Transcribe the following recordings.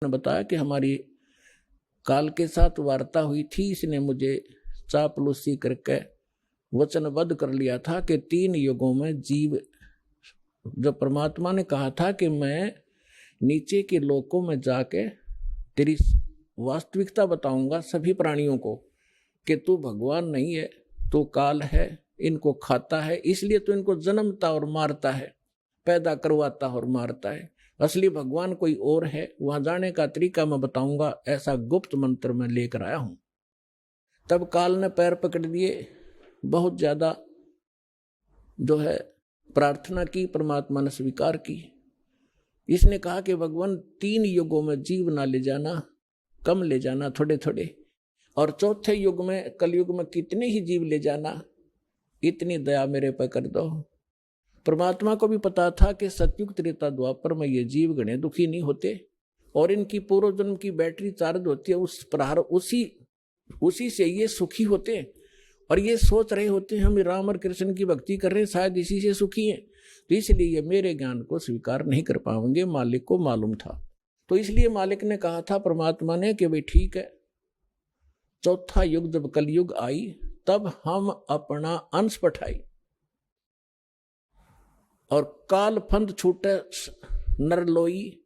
ने बताया कि हमारी काल के साथ वार्ता हुई थी, इसने मुझे चापलूसी करके वचनबद्ध कर लिया था कि 3 युगों में जीव, जब परमात्मा ने कहा था कि मैं नीचे के लोकों में जाके तेरी वास्तविकता बताऊंगा सभी प्राणियों को कि तू भगवान नहीं है, तू काल है, इनको खाता है, इसलिए तो इनको जन्मता और मारता है, पैदा करवाता और मारता है, असली भगवान कोई और है, वहां जाने का तरीका मैं बताऊंगा, ऐसा गुप्त मंत्र मैं लेकर आया हूं। तब काल ने पैर पकड़ दिए, बहुत ज्यादा जो है प्रार्थना की, परमात्मा ने स्वीकार की। इसने कहा कि भगवान 3 युगों में जीव ना ले जाना, कम ले जाना, थोड़े थोड़े, और चौथे युग में, कलयुग में कितने ही जीव ले जाना, इतनी दया मेरे पर कर दो। परमात्मा को भी पता था कि सतयुग त्रेता द्वापर में ये जीव गणे दुखी नहीं होते और इनकी पूर्व जन्म की बैटरी चार्ज होती है, उस प्रहार उसी से ये सुखी होते हैं। और ये सोच रहे होते हैं हम राम और कृष्ण की भक्ति कर रहे हैं, शायद इसी से सुखी हैं, तो इसलिए ये मेरे ज्ञान को स्वीकार नहीं कर पाएंगे। मालिक को मालूम था, तो इसलिए मालिक ने कहा था परमात्मा ने कि भाई ठीक है, चौथा युग जब कलयुग आई तब हम अपना अंश पठाई और काल फंद छूटे नरलोई,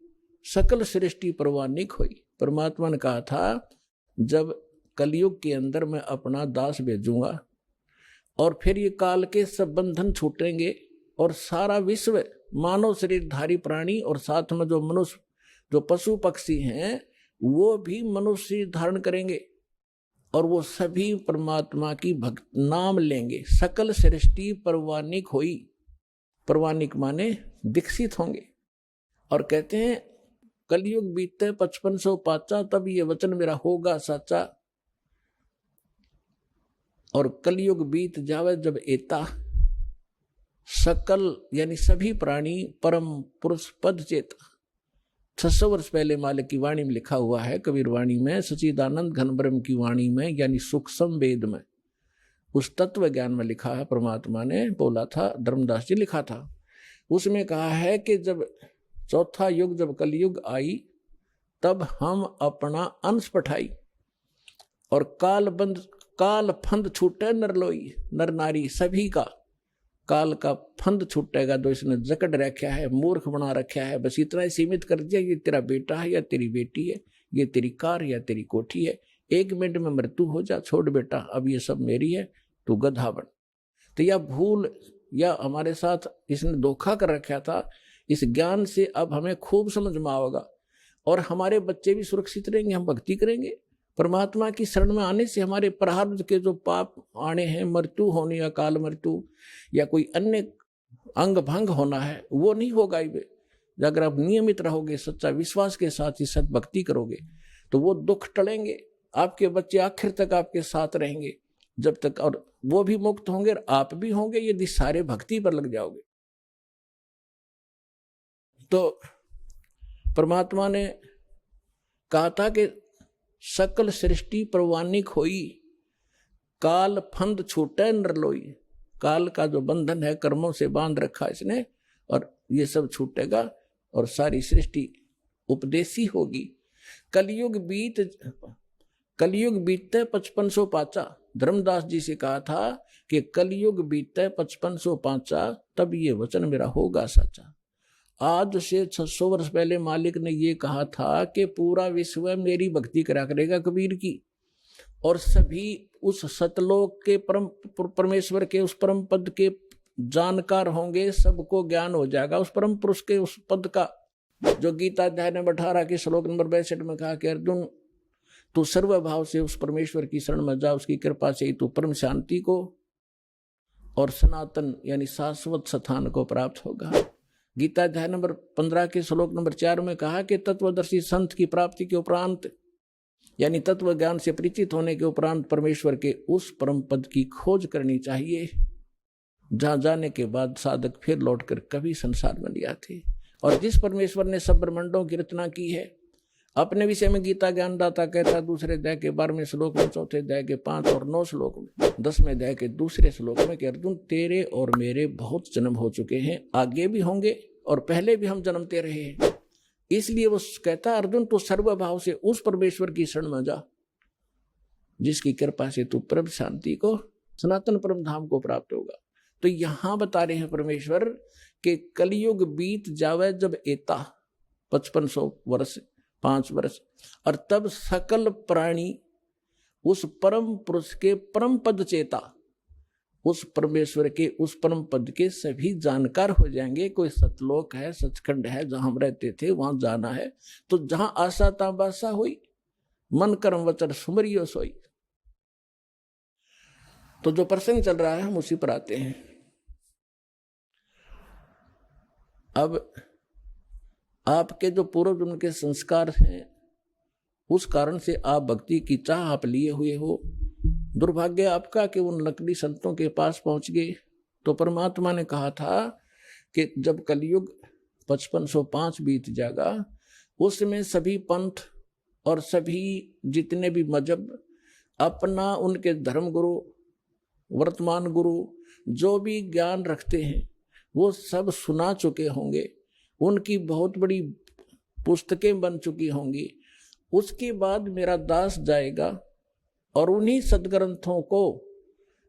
सकल सृष्टि परवानिक हुई। परमात्मा ने कहा था जब कलयुग के अंदर मैं अपना दास भेजूंगा और फिर ये काल के सब बंधन छूटेंगे और सारा विश्व मानव शरीरधारी प्राणी और साथ में जो मनुष्य, जो पशु पक्षी हैं, वो भी मनुष्य धारण करेंगे और वो सभी परमात्मा की भक्त नाम लेंगे। सकल सृष्टि परवानिक हुई, परवानिक माने विकसित होंगे। और कहते हैं कलयुग बीते 5500 पाचा, तब ये वचन मेरा होगा सच्चा। और कलयुग बीत जावे जब एता, सकल यानी सभी प्राणी परम पुरुष पद चेता। 600 वर्ष पहले मालिक की वाणी में लिखा हुआ है, कबीर वाणी में, सच्चिदानंद घन ब्रह्म की वाणी में, यानी सूक्ष्म वेद में, उस तत्व ज्ञान में लिखा है, परमात्मा ने बोला था, धर्मदास जी लिखा था, उसमें कहा है कि जब चौथा युग जब कलयुग आई तब हम अपना अंश पठाई और काल फंद छूटे नरलोई, नर नारी सभी का काल का फंद छूटेगा। तो इसने जकड़ रखा है, मूर्ख बना रखा है, बस इतना ही सीमित कर दिया, ये तेरा बेटा है या तेरी बेटी है, ये तेरी कार या तेरी कोठी है, 1 मिनट में मृत्यु हो जा, छोड़ बेटा, अब ये सब मेरी है, तू गधा बन। तो यह भूल या हमारे साथ इसने धोखा कर रखा था। इस ज्ञान से अब हमें खूब समझ में आएगा और हमारे बच्चे भी सुरक्षित रहेंगे, हम भक्ति करेंगे। परमात्मा की शरण में आने से हमारे प्रारब्ध के जो पाप आने हैं, मृत्यु होने, अकाल मृत्यु या कोई अन्य अंग भंग होना है, वो नहीं होगा। अगर आप नियमित रहोगे, सच्चा विश्वास के साथ ही सत भक्ति करोगे, तो वो दुख टलेंगे। आपके बच्चे आखिर तक आपके साथ रहेंगे जब तक, और वो भी मुक्त होंगे और आप भी होंगे, यदि सारे भक्ति पर लग जाओगे। तो परमात्मा ने कहा था कि सकल सृष्टि परवानिक होई, काल फंद छूटे नरलोई। काल का जो बंधन है, कर्मों से बांध रखा इसने, और ये सब छूटेगा और सारी सृष्टि उपदेशी होगी। कलयुग बीते 5500 पाचा। धर्मदास जी से कहा था कि कलयुग बीते 5500 पाचा, तब ये वचन मेरा होगा सच्चा। आज से 600 वर्ष पहले मालिक ने ये कहा था कि पूरा विश्व मेरी भक्ति करा करेगा कबीर की, और सभी उस सतलोक के परम परमेश्वर के उस परम पद के जानकार होंगे, सबको ज्ञान हो जाएगा उस परम पुरुष के उस पद का, जो गीता अध्याय नंबर 18 के श्लोक नंबर 62 में कहा कि अर्जुन तू सर्वभाव से उस परमेश्वर की शरण में जा, उसकी कृपा से ही तू परम शांति को और सनातन यानी शाश्वत स्थान को प्राप्त होगा। गीता अध्याय नंबर 15 के श्लोक नंबर 4 में कहा कि तत्वदर्शी संत की प्राप्ति के उपरांत यानी तत्व ज्ञान से परिचित होने के उपरांत परमेश्वर के उस परम पद की खोज करनी चाहिए, जहां जाने के बाद साधक फिर लौटकर कभी संसार में नहीं आते। और जिस परमेश्वर ने सब ब्रह्मांडों की रचना की है, अपने विषय में गीता ज्ञानदाता कहता दूसरे अध्याय के 12वें श्लोक में, चौथे अध्याय के 5 और 9 श्लोक में, 10वें अध्याय के दूसरे श्लोक में कि अर्जुन तेरे और मेरे बहुत जन्म हो चुके हैं, आगे भी होंगे और पहले भी हम जन्मते रहे हैं, इसलिए वो कहता अर्जुन तो सर्वभाव से उस परमेश्वर की शरण में जा जिसकी कृपा से तू परम शांति को, सनातन परम धाम को प्राप्त होगा। तो यहां बता रहे हैं परमेश्वर कि कलयुग बीत जावे जब एता 5500 वर्ष 5 वर्ष, और तब सकल प्राणी उस परम पुरुष के परम पद चेता, उस परमेश्वर के उस परम पद के सभी जानकार हो जाएंगे। कोई सतलोक है, सचखंड है, जहां हम रहते थे वहां जाना है, तो जहां आशा ताबासा हुई, मन कर्म वचन सुमरियो सोई। तो जो प्रसंग चल रहा है हम उसी पर आते हैं। अब आपके जो पूर्व जन्म के संस्कार हैं उस कारण से आप भक्ति की चाह आप लिए हुए हो। दुर्भाग्य आपका कि उन नकली संतों के पास पहुंच गए। तो परमात्मा ने कहा था कि जब कलयुग 5505 बीत जाएगा उसमें सभी पंथ और सभी जितने भी मजहब अपना उनके धर्म गुरु वर्तमान गुरु जो भी ज्ञान रखते हैं वो सब सुना चुके होंगे, उनकी बहुत बड़ी पुस्तकें बन चुकी होंगी। उसके बाद मेरा दास जाएगा और उन्हीं सदग्रंथों को,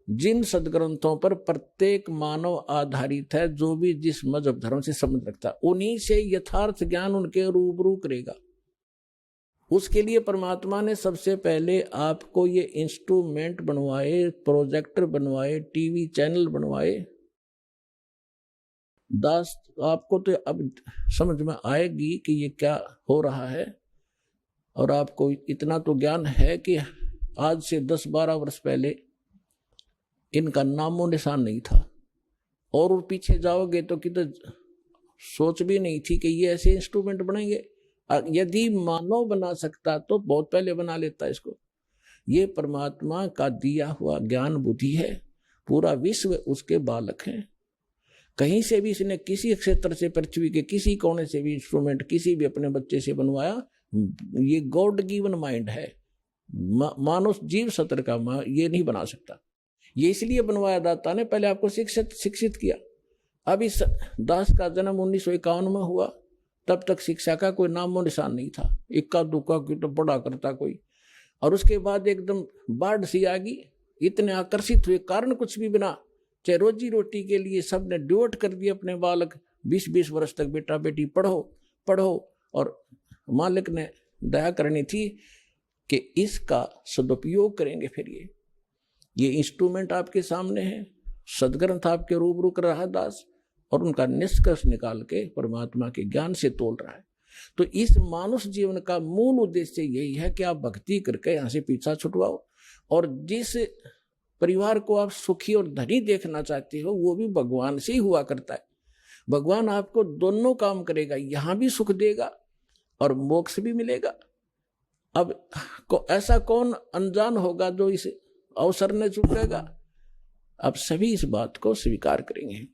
जिन सदग्रंथों पर प्रत्येक मानव आधारित है, जो भी जिस मजहब धर्म से संबंध रखता है, उन्हीं से यथार्थ ज्ञान उनके रूबरू करेगा। उसके लिए परमात्मा ने सबसे पहले आपको ये इंस्ट्रूमेंट बनवाए, प्रोजेक्टर बनवाए, टीवी चैनल बनवाए। दास आपको तो अब समझ में आएगी कि ये क्या हो रहा है, और आपको इतना तो ज्ञान है कि आज से 10-12 वर्ष पहले इनका नामो निशान नहीं था, और पीछे जाओगे तो किधर सोच भी नहीं थी कि ये ऐसे इंस्ट्रूमेंट बनेंगे। यदि मानव बना सकता तो बहुत पहले बना लेता इसको। ये परमात्मा का दिया हुआ ज्ञान बुद्धि है, पूरा विश्व उसके बालक हैं। कहीं से भी इसने किसी क्षेत्र से, पृथ्वी के किसी कोने से भी इंस्ट्रूमेंट किसी भी अपने बच्चे से बनवाया, ये गॉड गिवन माइंड है। मानव जीव सत्र का ये नहीं बना सकता। ये इसलिए बनवाया दाता ने, पहले आपको शिक्षित किया। अब इस दास का जन्म 1951 में हुआ, तब तक शिक्षा का कोई नामो निशान नहीं था। इक्का दुक्का की तो पढ़ा करता कोई, और उसके बाद एकदम बाढ़ सी आ गई। इतने आकर्षित हुए, कारण कुछ भी बिना, चाहे रोजी रोटी के लिए सबने डिवोट कर दिए अपने बालक। 20-20 वर्ष तक बेटा बेटी पढ़ो पढ़ो, और मालिक ने दया करनी थी कि इसका सदुपयोग करेंगे। फिर ये इंस्ट्रूमेंट आपके सामने है, सदग्रंथ आपके रूबरू कर रहा है दास, और उनका निष्कर्ष निकाल के परमात्मा के ज्ञान से तोल रहा है। तो इस मानुष जीवन का मूल उद्देश्य यही है कि आप भक्ति करके यहाँ से पीछा छुटवाओ, और जिस परिवार को आप सुखी और धनी देखना चाहते हो वो भी भगवान से ही हुआ करता है। भगवान आपको दोनों काम करेगा, यहाँ भी सुख देगा और मोक्ष भी मिलेगा। अब ऐसा कौन अनजान होगा जो इस अवसर ने चुकेगा? अब सभी इस बात को स्वीकार करेंगे।